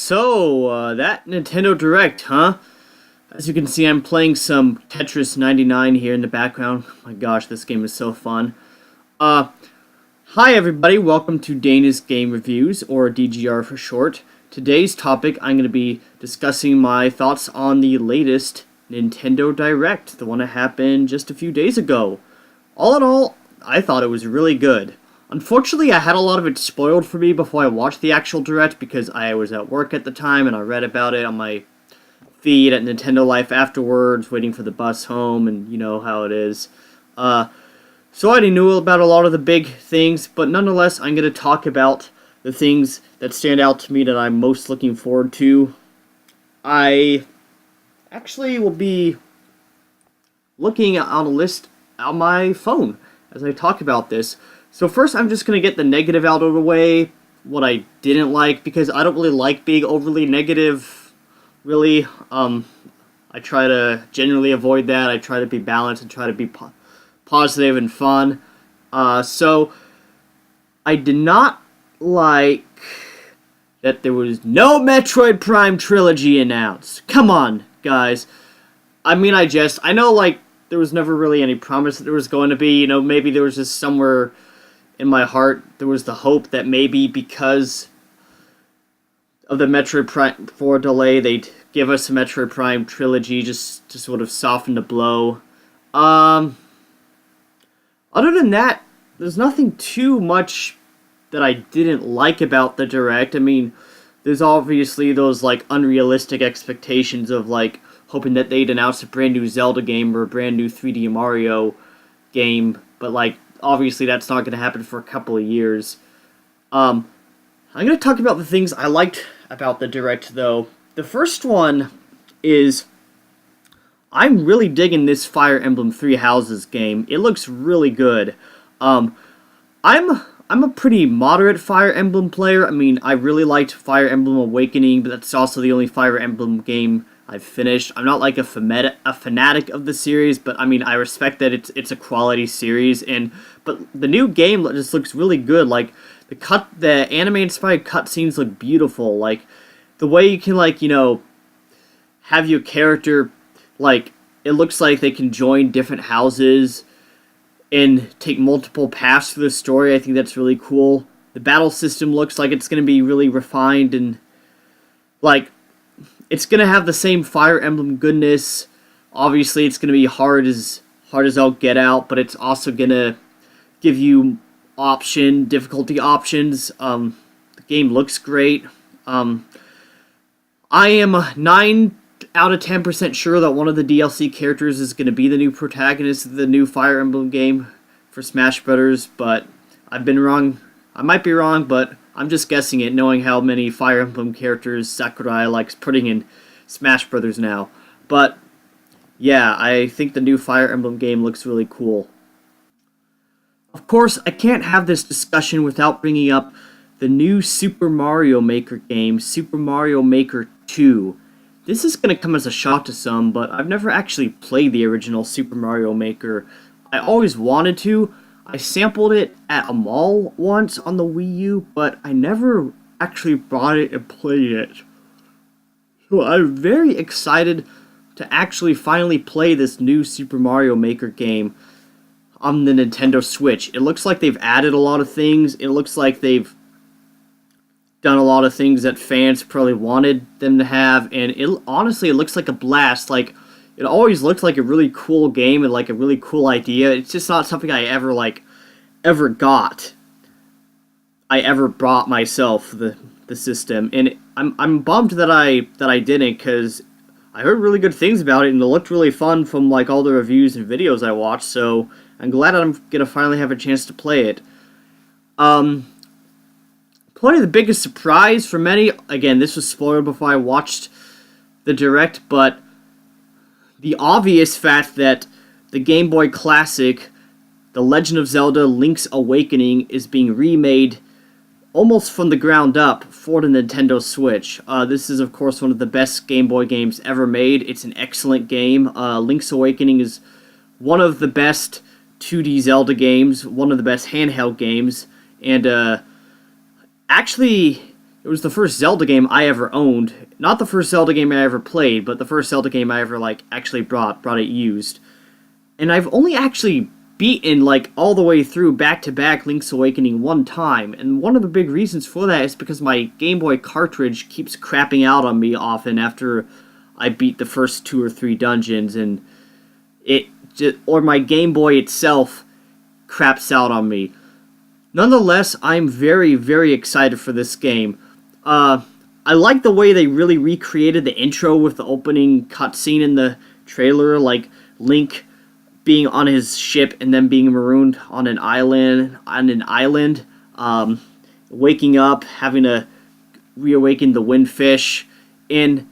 That Nintendo Direct, huh? As you can see, I'm playing some Tetris 99 here in the background. Oh my gosh, this game is so fun. Uh, Hi everybody, welcome to Dana's Game Reviews, or DGR for short. Today's topic, I'm going to be discussing my thoughts on the latest Nintendo Direct, the one that happened just a few days ago. All in all, I thought it was really good. Unfortunately, I had a lot of it spoiled for me before I watched the actual Direct because I was at work at the time and I read about it on my feed at Nintendo Life afterwards, waiting for the bus home, and you know how it is. So I already knew about a lot of the big things, but nonetheless, I'm going to talk about the things that stand out to me that I'm most looking forward to. I actually will be looking on a list on my phone as I talk about this. So first, I'm just going to get the negative out of the way, what I didn't like, because I don't really like being overly negative, really. I try to generally avoid that. I try to be balanced and try to be positive and fun. So I did not like that there was no Metroid Prime trilogy announced. Come on, guys. I mean, I know, like, there was never really any promise that there was going to be. You know, maybe there was just somewhere in my heart, there was the hope that maybe because of the Metroid Prime 4 delay, they'd give us a Metroid Prime trilogy just to sort of soften the blow. Other than that, there's nothing too much that I didn't like about the Direct. I mean, there's obviously those, like, unrealistic expectations of, like, hoping that they'd announce a brand new Zelda game or a brand new 3D Mario game, but, like, obviously that's not going to happen for a couple of years. I'm going to talk about the things I liked about the Direct, though. The first one is I'm really digging this Fire Emblem Three Houses game. It looks really good. I'm a pretty moderate Fire Emblem player. I mean, I really liked Fire Emblem Awakening, but that's also the only Fire Emblem game I've finished. I'm not like a fanatic of the series, but I mean, I respect that it's a quality series. But the new game just looks really good. Like the anime-inspired cutscenes look beautiful. Like the way you can, like, you know, have your character, like, it looks like they can join different houses and take multiple paths through the story. I think that's really cool. The battle system looks like it's going to be really refined and, like, it's going to have the same Fire Emblem goodness. Obviously, it's going to be hard as all get out, but it's also going to give you difficulty options. The game looks great. I am 9 out of 10% sure that one of the DLC characters is going to be the new protagonist of the new Fire Emblem game for Smash Brothers, but I've been wrong. I might be wrong, but I'm just guessing it, knowing how many Fire Emblem characters Sakurai likes putting in Smash Brothers now. But yeah, I think the new Fire Emblem game looks really cool. Of course, I can't have this discussion without bringing up the new Super Mario Maker game, Super Mario Maker 2. This is going to come as a shock to some, but I've never actually played the original Super Mario Maker. I always wanted to. I sampled it at a mall once on the Wii U, but I never actually bought it and played it. So I'm very excited to actually finally play this new Super Mario Maker game on the Nintendo Switch. It looks like they've added a lot of things. It looks like they've done a lot of things that fans probably wanted them to have, and honestly, it looks like a blast. Like, it always looked like a really cool game and like a really cool idea. It's just not something I ever got. I ever bought myself the system, and I'm bummed that I didn't, because I heard really good things about it and it looked really fun from like all the reviews and videos I watched. So I'm glad I'm gonna finally have a chance to play it. Probably the biggest surprise for many, again, this was spoiled before I watched the Direct, but the obvious fact that the Game Boy Classic, The Legend of Zelda Link's Awakening, is being remade almost from the ground up for the Nintendo Switch. This is, of course, one of the best Game Boy games ever made. It's an excellent game. Link's Awakening is one of the best 2D Zelda games, one of the best handheld games, and actually, it was the first Zelda game I ever owned. Not the first Zelda game I ever played, but the first Zelda game I ever like actually brought it used. And I've only actually beaten like all the way through back-to-back Link's Awakening one time. And one of the big reasons for that is because my Game Boy cartridge keeps crapping out on me often after I beat the first 2 or 3 dungeons, and or my Game Boy itself craps out on me. Nonetheless, I'm very, very excited for this game. I like the way they really recreated the intro with the opening cutscene in the trailer, like Link being on his ship and then being marooned on an island, waking up, having to reawaken the windfish. And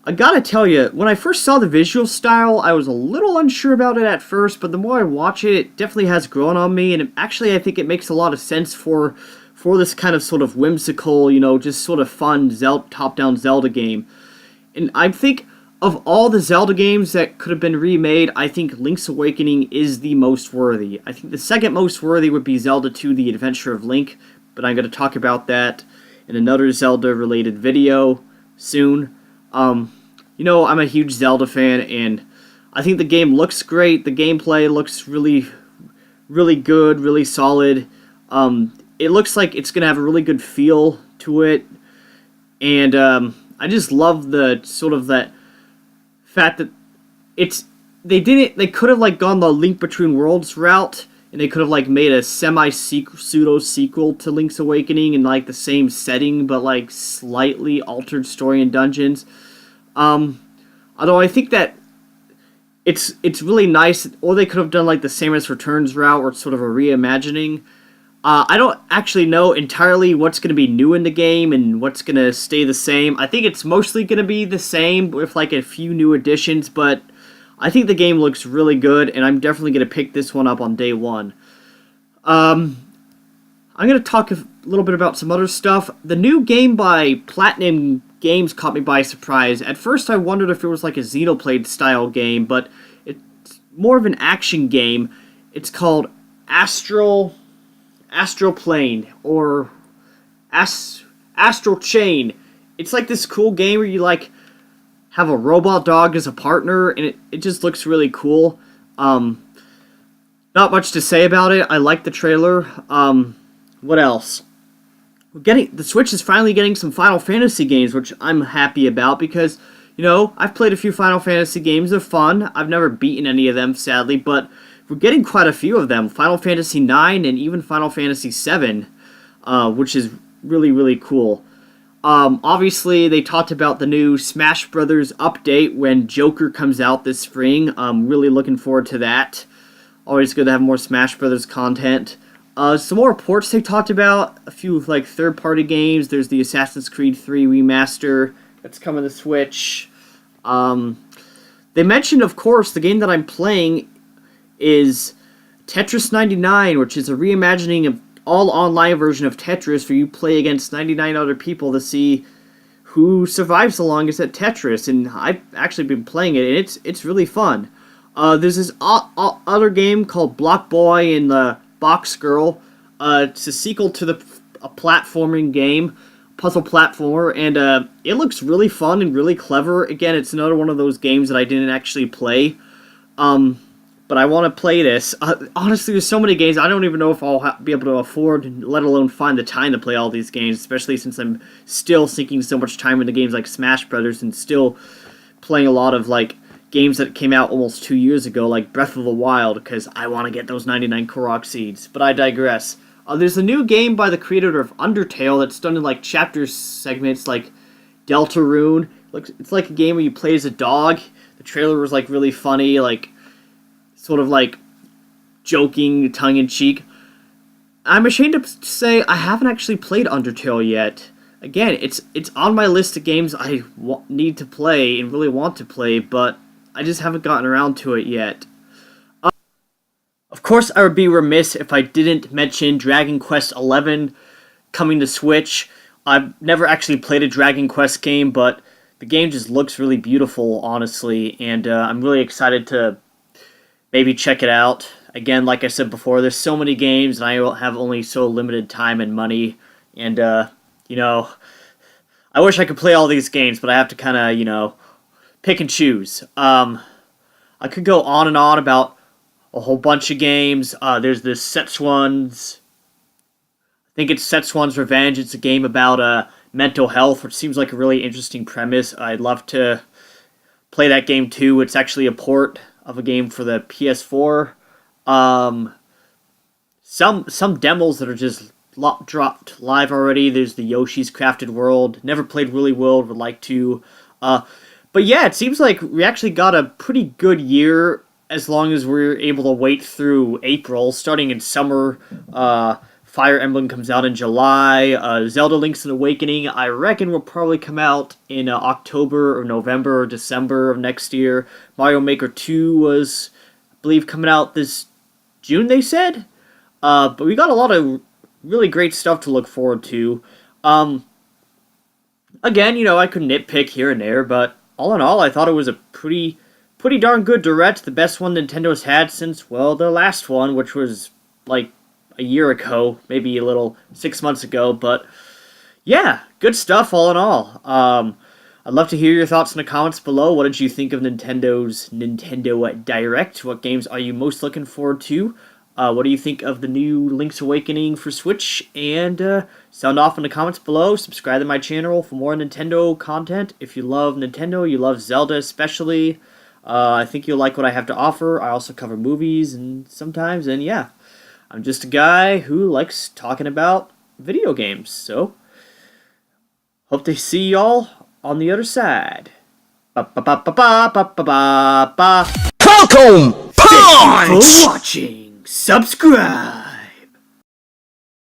I gotta tell you, when I first saw the visual style, I was a little unsure about it at first, but the more I watch it, it definitely has grown on me, and actually I think it makes a lot of sense for this kind of sort of whimsical, just sort of fun top-down Zelda game. And I think of all the Zelda games that could have been remade, I think Link's Awakening is the most worthy. I think the second most worthy would be Zelda 2: The Adventure of Link, but I'm going to talk about that in another Zelda-related video soon. I'm a huge Zelda fan, and I think the game looks great. The gameplay looks really, really good, really solid. It looks like it's going to have a really good feel to it, and I just love the sort of that fact that they could have like gone the Link Between Worlds route, and they could have like made a pseudo sequel to Link's Awakening in like the same setting but like slightly altered story and dungeons. Although I think that it's really nice, or they could have done like the Samus Returns route, or sort of a reimagining. I don't actually know entirely what's going to be new in the game and what's going to stay the same. I think it's mostly going to be the same with like a few new additions, but I think the game looks really good, and I'm definitely going to pick this one up on day one. I'm going to talk a little bit about some other stuff. The new game by Platinum Games caught me by surprise. At first I wondered if it was like a Xenoblade style game, but it's more of an action game. It's called Astral Plane, or Astral Chain. It's like this cool game where you like have a robot dog as a partner, and it just looks really cool. Not much to say about it. I like the trailer. What else? The Switch is finally getting some Final Fantasy games, which I'm happy about because, I've played a few Final Fantasy games. They're fun. I've never beaten any of them, sadly, but we're getting quite a few of them. Final Fantasy IX and even Final Fantasy VII, which is really, really cool. Obviously, they talked about the new Smash Brothers update when Joker comes out this spring. I'm really looking forward to that. Always good to have more Smash Brothers content. Some more reports they talked about, a few like third-party games. There's the Assassin's Creed 3 remaster that's coming to Switch. They mentioned, of course, the game that I'm playing is Tetris 99, which is a reimagining of all online version of Tetris, where you play against 99 other people to see who survives the longest at Tetris. And I've actually been playing it, and it's really fun. There's this other game called Block Boy and the Box Girl. It's a sequel to a platforming game, puzzle platformer, and it looks really fun and really clever. Again, it's another one of those games that I didn't actually play, but I want to play this. Honestly, there's so many games, I don't even know if I'll be able to afford, let alone find the time to play all these games, especially since I'm still sinking so much time into games like Smash Brothers and still playing a lot of like games that came out almost 2 years ago, like Breath of the Wild, because I want to get those 99 Korok seeds. But I digress. There's a new game by the creator of Undertale that's done in like chapter segments, like Deltarune. It's like a game where you play as a dog. The trailer was like really funny, like sort of like joking, tongue-in-cheek. I'm ashamed to say I haven't actually played Undertale yet. Again, it's on my list of games I need to play and really want to play, but I just haven't gotten around to it yet. Of course, I would be remiss if I didn't mention Dragon Quest XI coming to Switch. I've never actually played a Dragon Quest game, but the game just looks really beautiful, honestly, and I'm really excited to maybe check it out. Again, like I said before, there's so many games, and I have only so limited time and money, and, I wish I could play all these games, but I have to kind of, you know, pick and choose. I could go on and on about a whole bunch of games. There's this Setsuan's, I think it's Setsuan's Revenge. It's a game about mental health, which seems like a really interesting premise. I'd love to play that game too. It's actually a port of a game for the PS4. Some demos that are just dropped live already. There's the Yoshi's Crafted World. Never played Woolly World. Would like to. But yeah, it seems like we actually got a pretty good year as long as we're able to wait through April. Starting in summer, Fire Emblem comes out in July. Zelda Link's Awakening, I reckon, will probably come out in October or November or December of next year. Mario Maker 2 was, I believe, coming out this June, they said. But we got a lot of really great stuff to look forward to. Again, you know, I could nitpick here and there, but all in all, I thought it was a pretty darn good Direct. The best one Nintendo's had since, well, the last one, which was like a year ago, maybe a little 6 months ago. But yeah, good stuff all in all. I'd love to hear your thoughts in the comments below. What did you think of Nintendo's Nintendo Direct? What games are you most looking forward to? What do you think of the new Link's Awakening for Switch? And sound off in the comments below. Subscribe to my channel for more Nintendo content. If you love Nintendo, you love Zelda especially, I think you'll like what I have to offer. I also cover movies and sometimes, and yeah, I'm just a guy who likes talking about video games. So, hope to see y'all on the other side. Falcon Thank you for watching. Subscribe!